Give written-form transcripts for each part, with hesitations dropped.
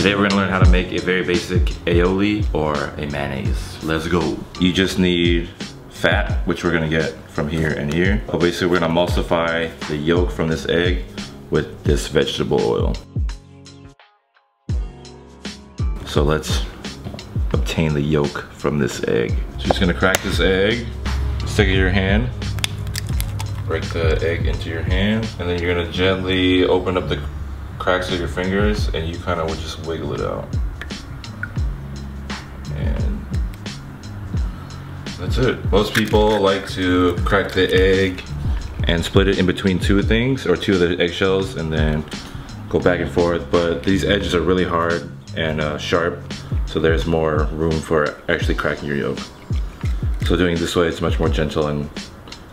Today we're gonna learn how to make a very basic aioli or a mayonnaise. Let's go. You just need fat, which we're gonna get from here and here. But basically we're gonna emulsify the yolk from this egg with this vegetable oil. So let's obtain the yolk from this egg. So you're just gonna crack this egg, stick it in your hand, break the egg into your hand, and then you're gonna gently open up the cracks of your fingers and you kind of would just wiggle it out. And that's it. Most people like to crack the egg and split it in between two things or two of the eggshells and then go back and forth, but these edges are really hard and sharp, so there's more room for actually cracking your yolk. So doing it this way, it's much more gentle and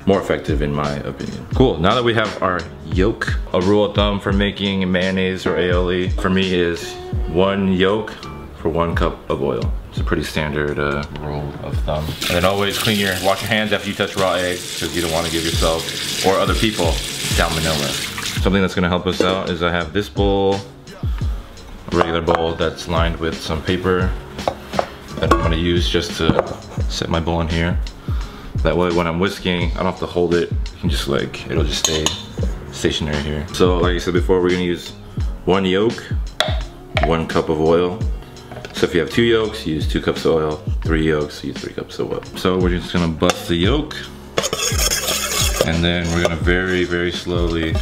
more effective in my opinion. Cool, now that we have our yolk, a rule of thumb for making mayonnaise or aioli for me is 1 yolk for 1 cup of oil. It's a pretty standard rule of thumb. And then always wash your hands after you touch raw eggs because you don't want to give yourself or other people salmonella. Something that's gonna help us out is I have this bowl, a regular bowl that's lined with some paper that I'm gonna use just to set my bowl in here. That way when I'm whisking, I don't have to hold it. You can just it'll just stay stationary here. So like I said before, we're gonna use 1 yolk, 1 cup of oil. So if you have 2 yolks, use 2 cups of oil. 3 yolks, use 3 cups of oil. So we're just gonna bust the yolk. And then we're gonna very, very slowly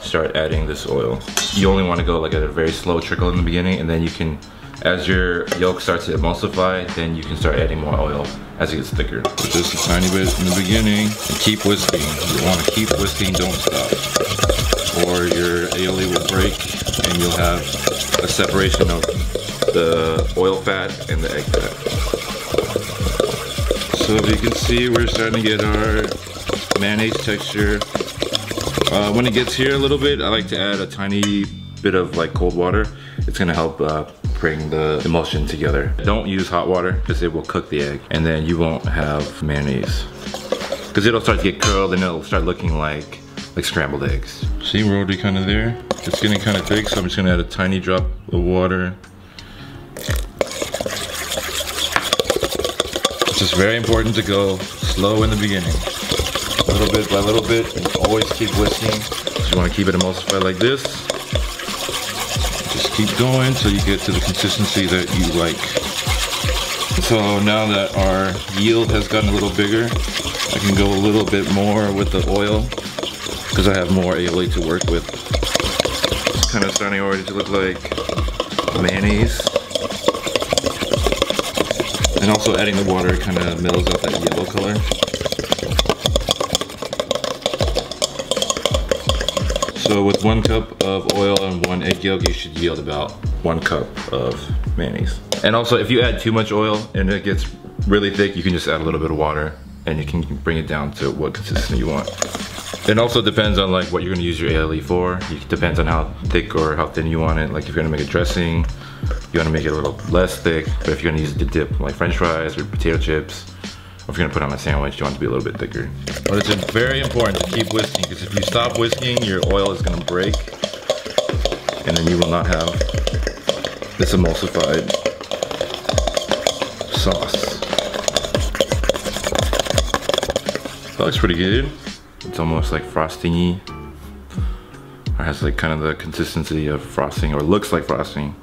start adding this oil. You only wanna go at a very slow trickle in the beginning, and then you can, as your yolk starts to emulsify, then you can start adding more oil as it gets thicker. Put just a tiny bit in the beginning and keep whisking. You want to keep whisking, don't stop. Or your aioli will break and you'll have a separation of the oil fat and the egg fat. So if you can see, we're starting to get our mayonnaise texture. When it gets here a little bit, I like to add a tiny bit of cold water. It's gonna help bring the emulsion together. Don't use hot water because it will cook the egg and then you won't have mayonnaise. Because it'll start to get curled and it'll start looking like scrambled eggs. See, we're already kind of there. It's getting kind of thick, so I'm just gonna add a tiny drop of water. It's just very important to go slow in the beginning. Little bit by little bit, and always keep whisking. So you wanna keep it emulsified like this. Just keep going till you get to the consistency that you like. So now that our yield has gotten a little bigger, I can go a little bit more with the oil because I have more aioli to work with. It's kind of starting already to look like mayonnaise. And also adding the water kind of mellows out that yellow color. So with 1 cup of oil and 1 egg yolk, you should yield about 1 cup of mayonnaise. And also if you add too much oil and it gets really thick, you can just add a little bit of water and you can bring it down to what consistency you want. It also depends on what you're gonna use your aioli for. It depends on how thick or how thin you want it. If you're gonna make a dressing, you wanna make it a little less thick. But if you're gonna use it to dip French fries or potato chips, or if you're gonna put it on a sandwich, you want it to be a little bit thicker. But it's very important to keep whisking because if you stop whisking, your oil is gonna break and then you will not have this emulsified sauce. That looks pretty good. It's almost like frosting-y, or has kind of the consistency of frosting, or looks like frosting.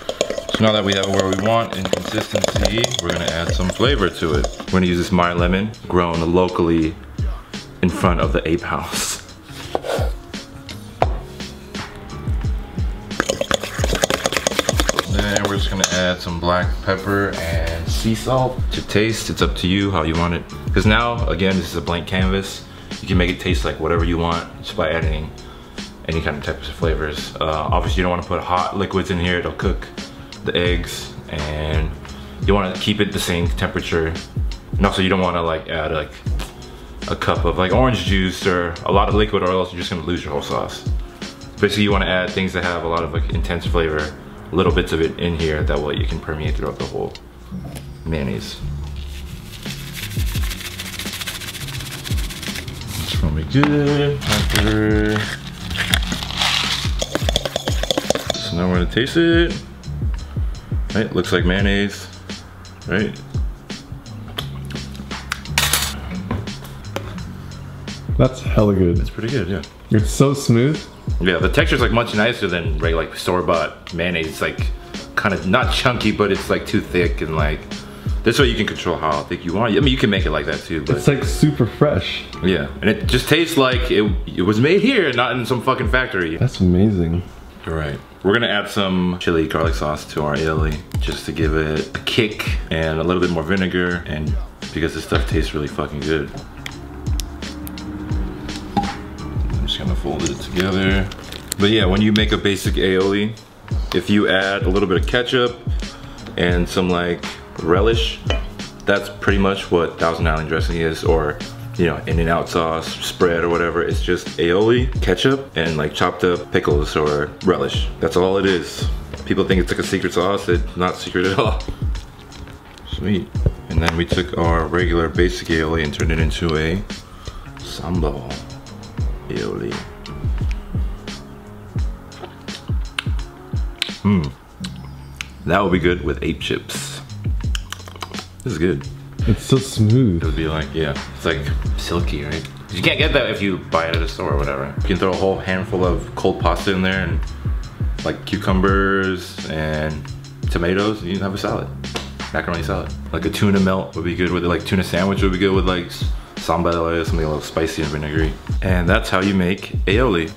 So now that we have it where we want in consistency, we're gonna add some flavor to it. We're gonna use this Meyer lemon, grown locally in front of the ape house. Then we're just gonna add some black pepper and sea salt to taste. It's up to you how you want it. Because now, again, this is a blank canvas. You can make it taste like whatever you want just by adding any kind of types of flavors. Obviously you don't want to put hot liquids in here, it'll cook the eggs, and you want to keep it the same temperature. And also you don't want to add a cup of orange juice or a lot of liquid, or else you're just gonna lose your whole sauce. Basically you want to add things that have a lot of intense flavor, little bits of it in here, that way you can permeate throughout the whole mayonnaise. It's probably good. Pepper. So now we're gonna taste it. Right, looks like mayonnaise, right? That's hella good. It's pretty good, yeah. It's so smooth. Yeah, the texture's like much nicer than regular like store-bought mayonnaise. It's like kind of not chunky, but it's like too thick, and like this way you can control how thick you want. I mean, you can make it like that too, but it's like super fresh. Yeah, and it just tastes like it was made here, not in some fucking factory. That's amazing. All right, we're gonna add some chili garlic sauce to our aioli just to give it a kick and a little bit more vinegar, and because this stuff tastes really fucking good. I'm just gonna fold it together. But yeah, when you make a basic aioli, if you add a little bit of ketchup and some like relish, that's pretty much what Thousand Island dressing is, or you know, In-N-Out sauce, spread or whatever. It's just aioli, ketchup, and like chopped up pickles or relish. That's all it is. People think it's like a secret sauce. It's not secret at all. Sweet. And then we took our regular basic aioli and turned it into a sambal aioli. That would be good with ape chips. This is good. It's so smooth. It would be like, yeah, it's like silky, right? You can't get that if you buy it at a store or whatever. You can throw a whole handful of cold pasta in there and like cucumbers and tomatoes, and you can have a salad. Macaroni salad. Like a tuna melt would be good with it. Like tuna sandwich would be good with like sambal or something a little spicy and vinegary. And that's how you make aioli.